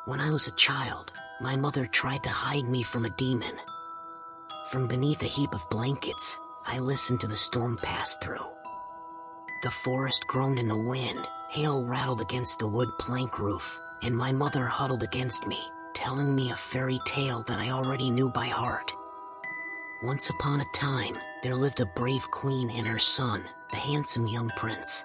When I was a child, my mother tried to hide me from a demon. From beneath a heap of blankets, I listened to the storm pass through. The forest groaned in the wind, hail rattled against the wood plank roof, and my mother huddled against me, telling me a fairy tale that I already knew by heart. Once upon a time, there lived a brave queen and her son, the handsome young prince.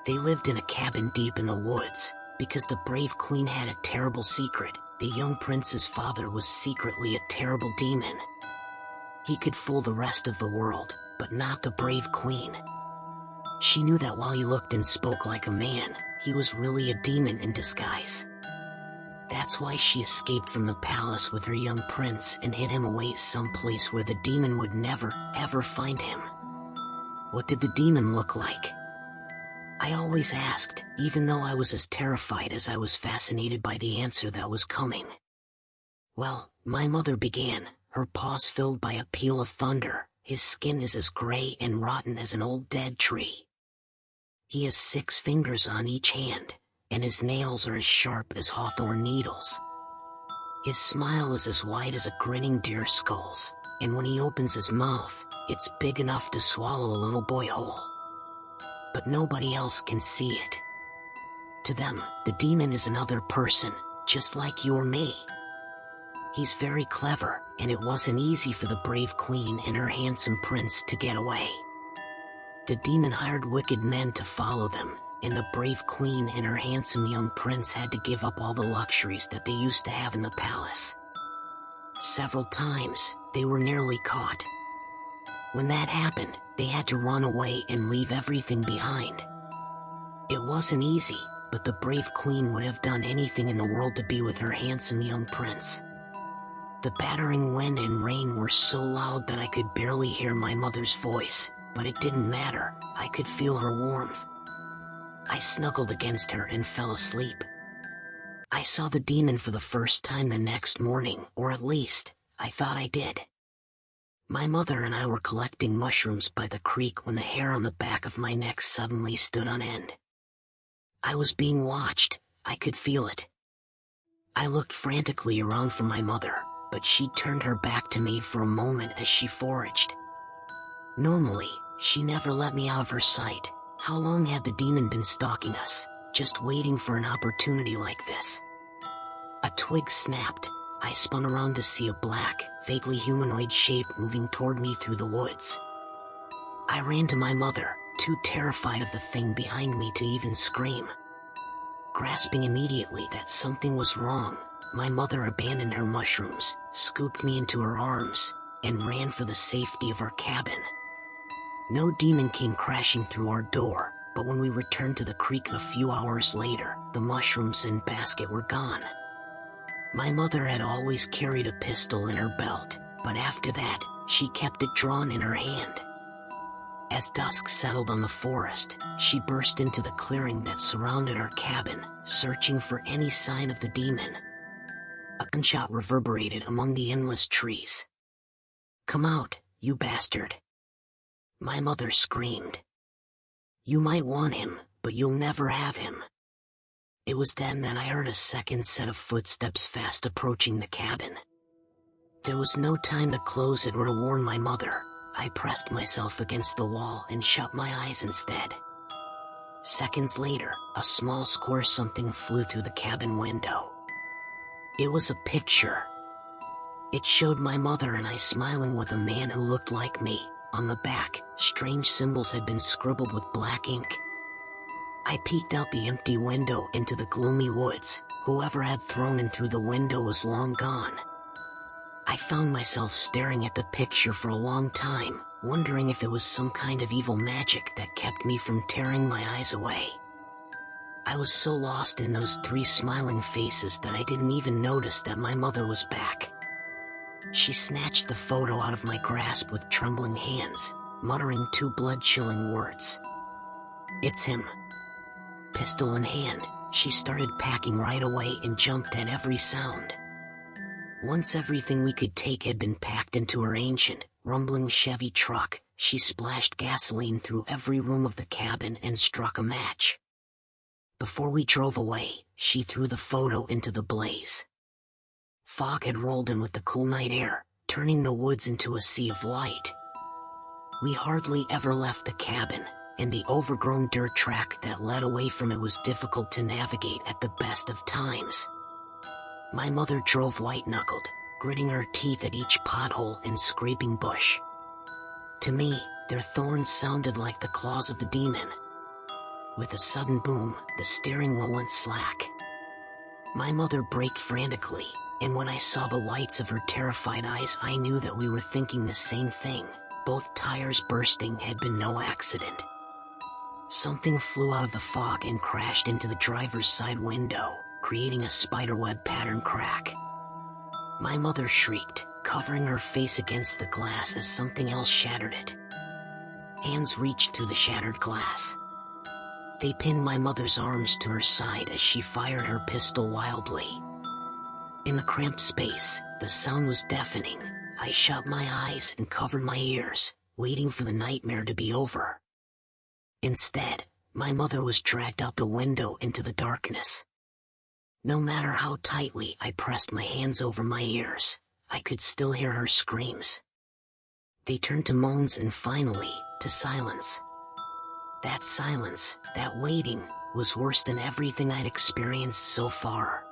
They lived in a cabin deep in the woods, because the brave queen had a terrible secret. The young prince's father was secretly a terrible demon. He could fool the rest of the world, but not the brave queen. She knew that while he looked and spoke like a man, he was really a demon in disguise. That's why she escaped from the palace with her young prince and hid him away someplace where the demon would never, ever find him. What did the demon look like? I always asked, even though I was as terrified as I was fascinated by the answer that was coming. Well, my mother began, her paws filled by a peal of thunder. His skin is as gray and rotten as an old dead tree. He has 6 fingers on each hand, and his nails are as sharp as hawthorn needles. His smile is as wide as a grinning deer's skulls, and when he opens his mouth, it's big enough to swallow a little boy whole. But nobody else can see it. To them, the demon is another person, just like you or me. He's very clever, and it wasn't easy for the brave queen and her handsome prince to get away. The demon hired wicked men to follow them, and the brave queen and her handsome young prince had to give up all the luxuries that they used to have in the palace. Several times, they were nearly caught. When that happened, they had to run away and leave everything behind. It wasn't easy, but the brave queen would have done anything in the world to be with her handsome young prince. The battering wind and rain were so loud that I could barely hear my mother's voice, but it didn't matter. I could feel her warmth. I snuggled against her and fell asleep. I saw the demon for the first time the next morning, or at least, I thought I did. My mother and I were collecting mushrooms by the creek when the hair on the back of my neck suddenly stood on end. I was being watched. I could feel it. I looked frantically around for my mother, but she turned her back to me for a moment as she foraged. Normally, she never let me out of her sight. How long had the demon been stalking us, just waiting for an opportunity like this? A twig snapped. I spun around to see a black, vaguely humanoid shape moving toward me through the woods. I ran to my mother, too terrified of the thing behind me to even scream. Grasping immediately that something was wrong, my mother abandoned her mushrooms, scooped me into her arms, and ran for the safety of our cabin. No demon came crashing through our door, but when we returned to the creek a few hours later, the mushrooms and basket were gone. My mother had always carried a pistol in her belt, but after that, she kept it drawn in her hand. As dusk settled on the forest, she burst into the clearing that surrounded our cabin, searching for any sign of the demon. A gunshot reverberated among the endless trees. "Come out, you bastard!" my mother screamed. "You might want him, but you'll never have him." It was then that I heard a second set of footsteps fast approaching the cabin. There was no time to close it or to warn my mother. I pressed myself against the wall and shut my eyes instead. Seconds later, a small square something flew through the cabin window. It was a picture. It showed my mother and I smiling with a man who looked like me. On the back, strange symbols had been scribbled with black ink. I peeked out the empty window into the gloomy woods. Whoever had thrown in through the window was long gone. I found myself staring at the picture for a long time, wondering if it was some kind of evil magic that kept me from tearing my eyes away. I was so lost in those 3 smiling faces that I didn't even notice that my mother was back. She snatched the photo out of my grasp with trembling hands, muttering 2 blood-chilling words. "It's him." Pistol in hand, she started packing right away and jumped at every sound. Once everything we could take had been packed into her ancient, rumbling Chevy truck, she splashed gasoline through every room of the cabin and struck a match. Before we drove away, she threw the photo into the blaze. Fog had rolled in with the cool night air, turning the woods into a sea of light. We hardly ever left the cabin, and the overgrown dirt track that led away from it was difficult to navigate at the best of times. My mother drove white-knuckled, gritting her teeth at each pothole and scraping bush. To me, their thorns sounded like the claws of a demon. With a sudden boom, the steering wheel went slack. My mother braked frantically, and when I saw the whites of her terrified eyes, I knew that we were thinking the same thing. Both tires bursting had been no accident. Something flew out of the fog and crashed into the driver's side window, creating a spiderweb pattern crack. My mother shrieked, covering her face against the glass as something else shattered it. Hands reached through the shattered glass. They pinned my mother's arms to her side as she fired her pistol wildly. In the cramped space, the sound was deafening. I shut my eyes and covered my ears, waiting for the nightmare to be over. Instead, my mother was dragged out the window into the darkness. No matter how tightly I pressed my hands over my ears, I could still hear her screams. They turned to moans and finally, to silence. That silence, that waiting, was worse than everything I'd experienced so far.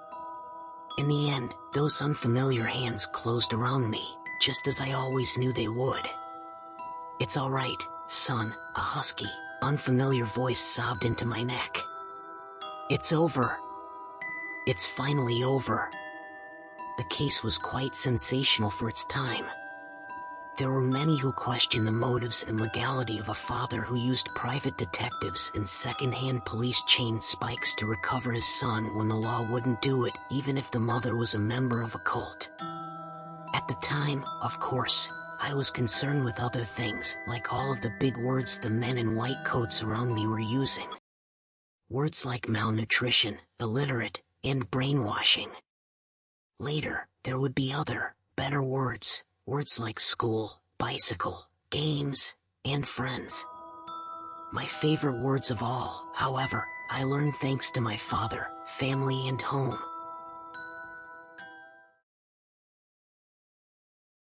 In the end, those unfamiliar hands closed around me, just as I always knew they would. "It's all right, son," a husky, unfamiliar voice sobbed into my neck. "It's over. It's finally over." The case was quite sensational for its time. There were many who questioned the motives and legality of a father who used private detectives and second-hand police chain spikes to recover his son when the law wouldn't do it, even if the mother was a member of a cult. At the time, of course, I was concerned with other things, like all of the big words the men in white coats around me were using. Words like malnutrition, illiterate, and brainwashing. Later, there would be other, better words. Words like school, bicycle, games, and friends. My favorite words of all, however, I learned thanks to my father, family, and home.